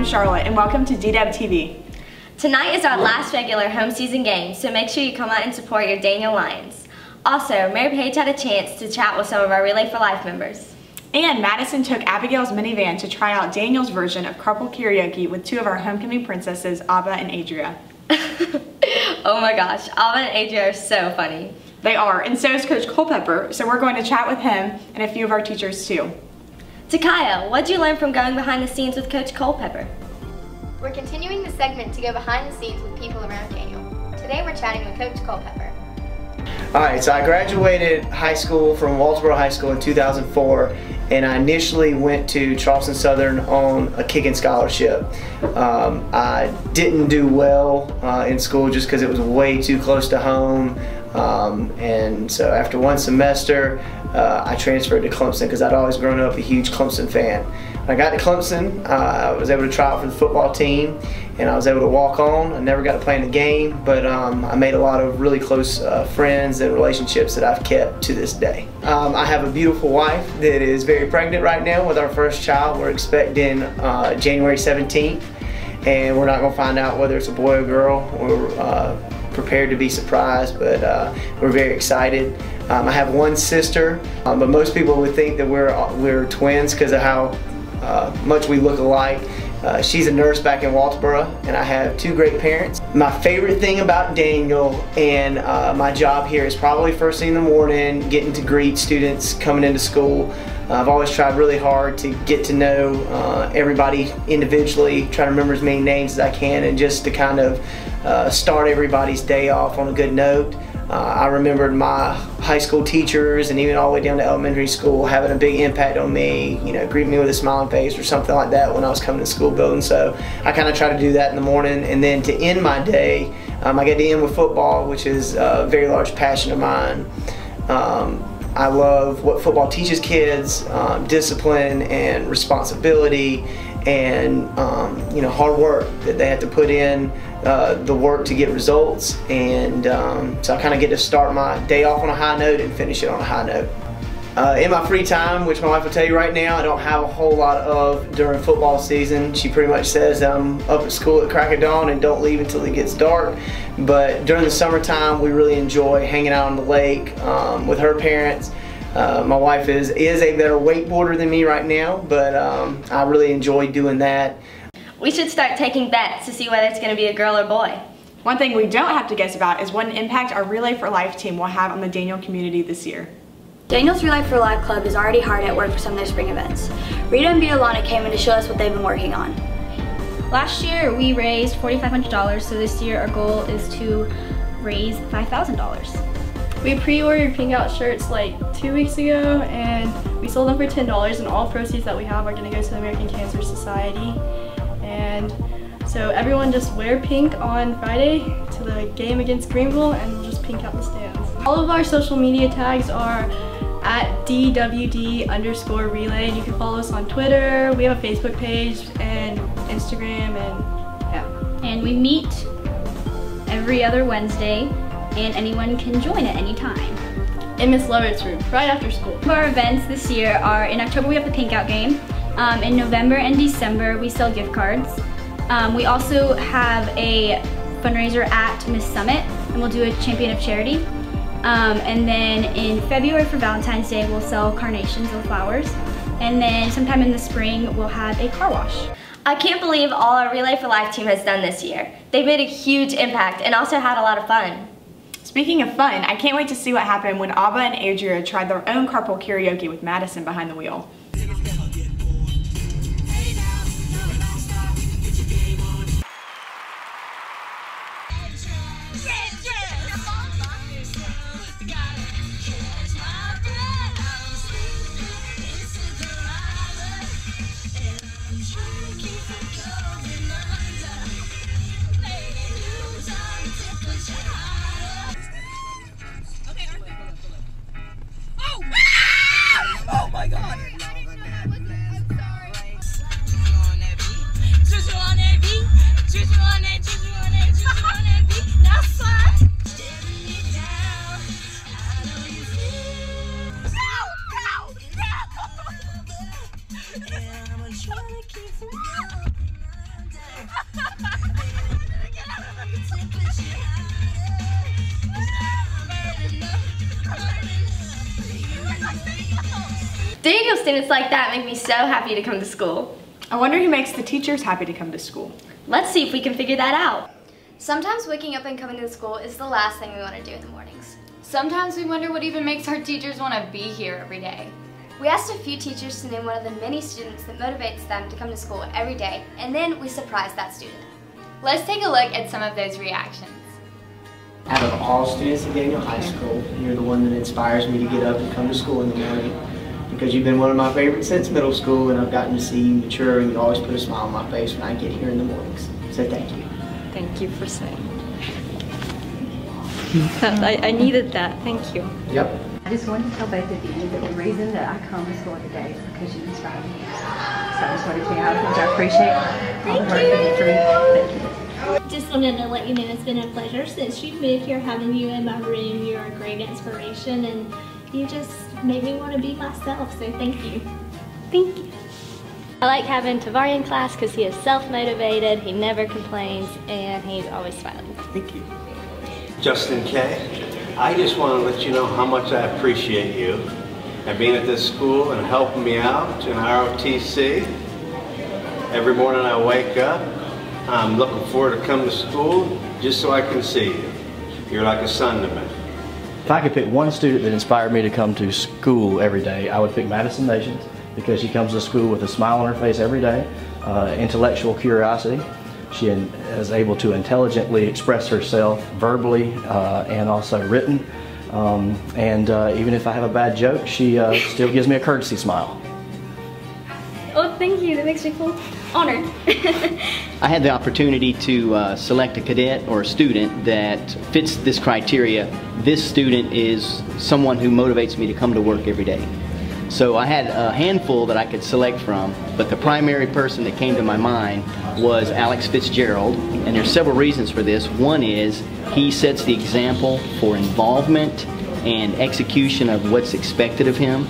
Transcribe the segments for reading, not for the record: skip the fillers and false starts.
I'm Charlotte, and welcome to DWDTV. Tonight is our last regular home season game, so make sure you come out and support your Daniel Lions. Also, Mary Paige had a chance to chat with some of our Relay for Life members. And Madison took Abigail's minivan to try out Daniel's version of Carpool Karaoke with two of our homecoming princesses, Ava and Adria. Oh my gosh, Ava and Adria are so funny. They are, and so is Coach Culpepper, so we're going to chat with him and a few of our teachers too. Takaya, what did you learn from going behind the scenes with Coach Culpepper? We're continuing the segment to go behind the scenes with people around Daniel. Today we're chatting with Coach Culpepper. Alright, so I graduated high school from Walterboro High School in 2004, and I initially went to Charleston Southern on a kicking scholarship. I didn't do well in school just because it was way too close to home, and so after one semester I transferred to Clemson because I'd always grown up a huge Clemson fan. When I got to Clemson, I was able to try out for the football team, and I was able to walk on. I never got to play in the game, but I made a lot of really close friends and relationships that I've kept to this day. I have a beautiful wife that is very pregnant right now with our first child. We're expecting January 17th, and we're not going to find out whether it's a boy or girl. We're prepared to be surprised, but we're very excited. I have one sister, but most people would think that we're twins because of how much we look alike. She's a nurse back in Walterboro, and I have two great parents. My favorite thing about Daniel and my job here is probably first thing in the morning, getting to greet students coming into school. I've always tried really hard to get to know everybody individually, try to remember as many names as I can, and just to kind of start everybody's day off on a good note. I remembered my high school teachers and even all the way down to elementary school having a big impact on me, you know, greet me with a smiling face or something like that when I was coming to the school building. So I kind of try to do that in the morning, and then to end my day, I get to end with football, which is a very large passion of mine. I love what football teaches kids, discipline and responsibility, and you know, hard work that they have to put in, the work to get results, and so I kind of get to start my day off on a high note and finish it on a high note. In my free time, which my wife will tell you right now, I don't have a whole lot of during football season. She pretty much says I'm up at school at crack of dawn and don't leave until it gets dark. But during the summertime, we really enjoy hanging out on the lake with her parents. My wife is a better wakeboarder than me right now, but I really enjoy doing that. We should start taking bets to see whether it's going to be a girl or boy. One thing we don't have to guess about is what an impact our Relay for Life team will have on the Daniel community this year. Daniel's Relay for Life Club is already hard at work for some of their spring events. Rita and Violana came in to show us what they've been working on. Last year we raised $4,500, so this year our goal is to raise $5,000. We pre-ordered pink out shirts like 2 weeks ago, and we sold them for $10, and all proceeds that we have are going to go to the American Cancer Society. And so everyone just wear pink on Friday to the game against Greenville, and we'll just pink out the stands. All of our social media tags are at DWD_relay. You can follow us on Twitter. We have a Facebook page and Instagram, and yeah. And we meet every other Wednesday, and anyone can join at any time. In Miss Lovett's room, right after school. Our events this year are in October we have the pink out game. In November and December we sell gift cards. We also have a fundraiser at Miss Summit, and we'll do a Champion of Charity. And then in February for Valentine's Day we'll sell carnations or flowers. And then sometime in the spring we'll have a car wash. I can't believe all our Relay for Life team has done this year. They've made a huge impact and also had a lot of fun. Speaking of fun, I can't wait to see what happened when Ava and Adria tried their own Carpool Karaoke with Madison behind the wheel. Oh my God! Daniel students like that make me so happy to come to school. I wonder who makes the teachers happy to come to school. Let's see if we can figure that out. Sometimes waking up and coming to school is the last thing we want to do in the mornings. Sometimes we wonder what even makes our teachers want to be here every day. We asked a few teachers to name one of the many students that motivates them to come to school every day, and then we surprised that student. Let's take a look at some of those reactions. Out of all students at Daniel High School, you're the one that inspires me to get up and come to school in the morning, because you've been one of my favorites since middle school, and I've gotten to see you mature, and you always put a smile on my face when I get here in the mornings. So thank you. Thank you for saying. I needed that. Thank you. Yep. I just wanted to tell both of you that the reason that I come to school every day is because you inspire me. So I just wanted to tell you how much I appreciate all the work that you do. Thank you. Just wanted to let you know it's been a pleasure since you've moved here, having you in my room. You're a great inspiration, and you just made me want to be myself, so thank you. Thank you. I like having Tavari in class because he is self-motivated, he never complains, and he's always smiling. Thank you. Justin K. I just want to let you know how much I appreciate you and being at this school and helping me out in ROTC. Every morning I wake up, I'm looking forward to coming to school just so I can see you. You're like a son to me. If I could pick one student that inspired me to come to school every day, I would pick Madison Nations, because she comes to school with a smile on her face every day, intellectual curiosity. She is able to intelligently express herself verbally and also written. Even if I have a bad joke, she still gives me a courtesy smile. Oh, thank you. That makes me feel honored. I had the opportunity to select a cadet or a student that fits this criteria. This student is someone who motivates me to come to work every day. So I had a handful that I could select from, but the primary person that came to my mind was Alex Fitzgerald, and there's several reasons for this. One is he sets the example for involvement and execution of what's expected of him.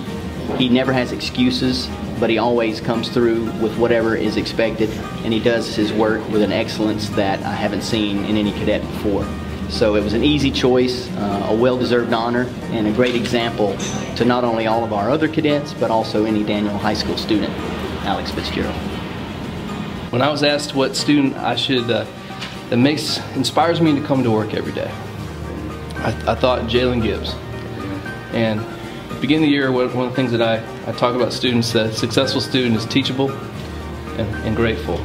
He never has excuses, but he always comes through with whatever is expected, and he does his work with an excellence that I haven't seen in any cadet before. So it was an easy choice, a well-deserved honor, and a great example to not only all of our other cadets, but also any Daniel High School student, Alex Fitzgerald. When I was asked what student I should, that inspires me to come to work every day, I thought Jalen Gibbs. And at the beginning of the year, one of the things that I talk about students, that a successful student is teachable and grateful.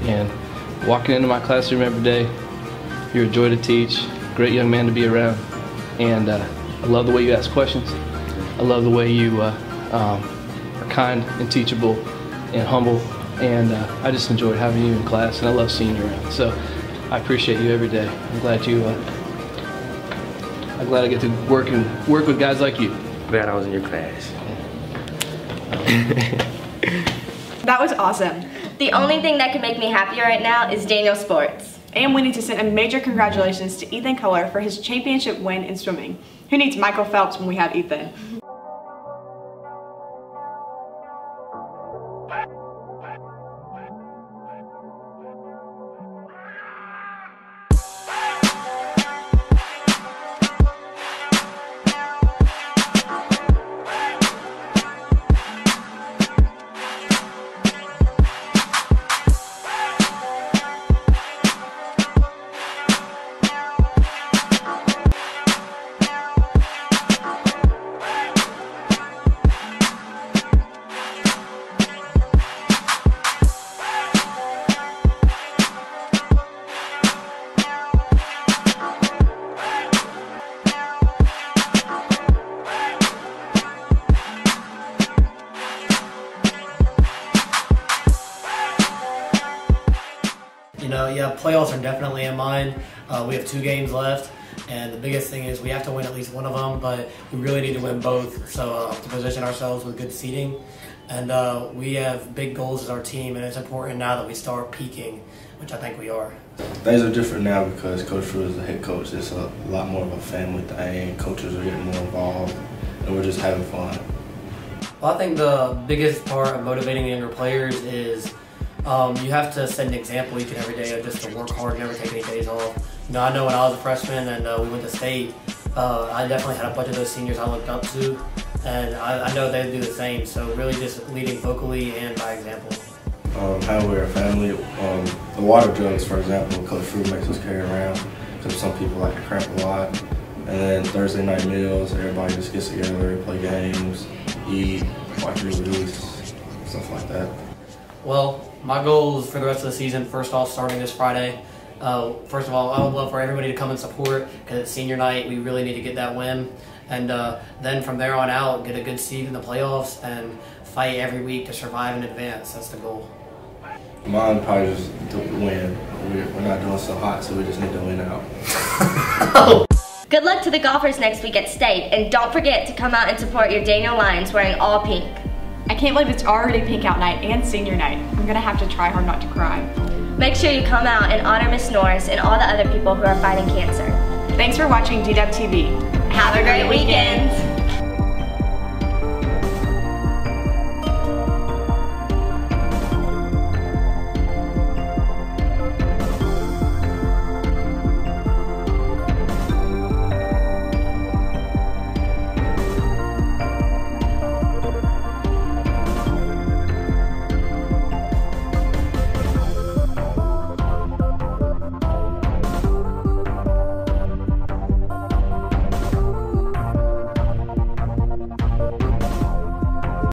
And walking into my classroom every day, you're a joy to teach, great young man to be around, and I love the way you ask questions. I love the way you are kind and teachable and humble, and I just enjoy having you in class, and I love seeing you around. So I appreciate you every day. I'm glad I get to work with guys like you. Glad I was in your class. That was awesome. The only thing that could make me happier right now is Daniel Sports. And we need to send a major congratulations to Ethan Culler for his championship win in swimming. Who needs Michael Phelps when we have Ethan? Yeah, playoffs are definitely in mind. We have 2 games left, and the biggest thing is we have to win at least one of them, but we really need to win both to position ourselves with good seeding. And we have big goals as our team, and it's important now that we start peaking, which I think we are. Things are different now because Coach Drew is the head coach. It's a lot more of a family thing. Coaches are getting more involved, and we're just having fun. Well, I think the biggest part of motivating the younger players is you have to set an example each and every day of just to work hard, never take any days off. You know, I know when I was a freshman and we went to state, I definitely had a bunch of those seniors I looked up to, and I know they do the same. So really just leading vocally and by example. How we're a family. The water jugs, for example, Coach Fruit makes us carry around because some people like to cramp a lot. And then Thursday night meals, everybody just gets together, play games, eat, watch movies, stuff like that. Well, my goals for the rest of the season, first off, starting this Friday. First of all, I would love for everybody to come and support because it's senior night. We really need to get that win. And then from there on out, get a good seed in the playoffs and fight every week to survive and advance. That's the goal. Mine probably just to win. We're not doing so hot, so we just need to win out. Good luck to the golfers next week at state, and don't forget to come out and support your Daniel Lions wearing all pink. I can't believe it's already pink out night and senior night. I'm gonna have to try hard not to cry. Make sure you come out and honor Miss Norris and all the other people who are fighting cancer. Thanks for watching DWTV. Have a great weekend.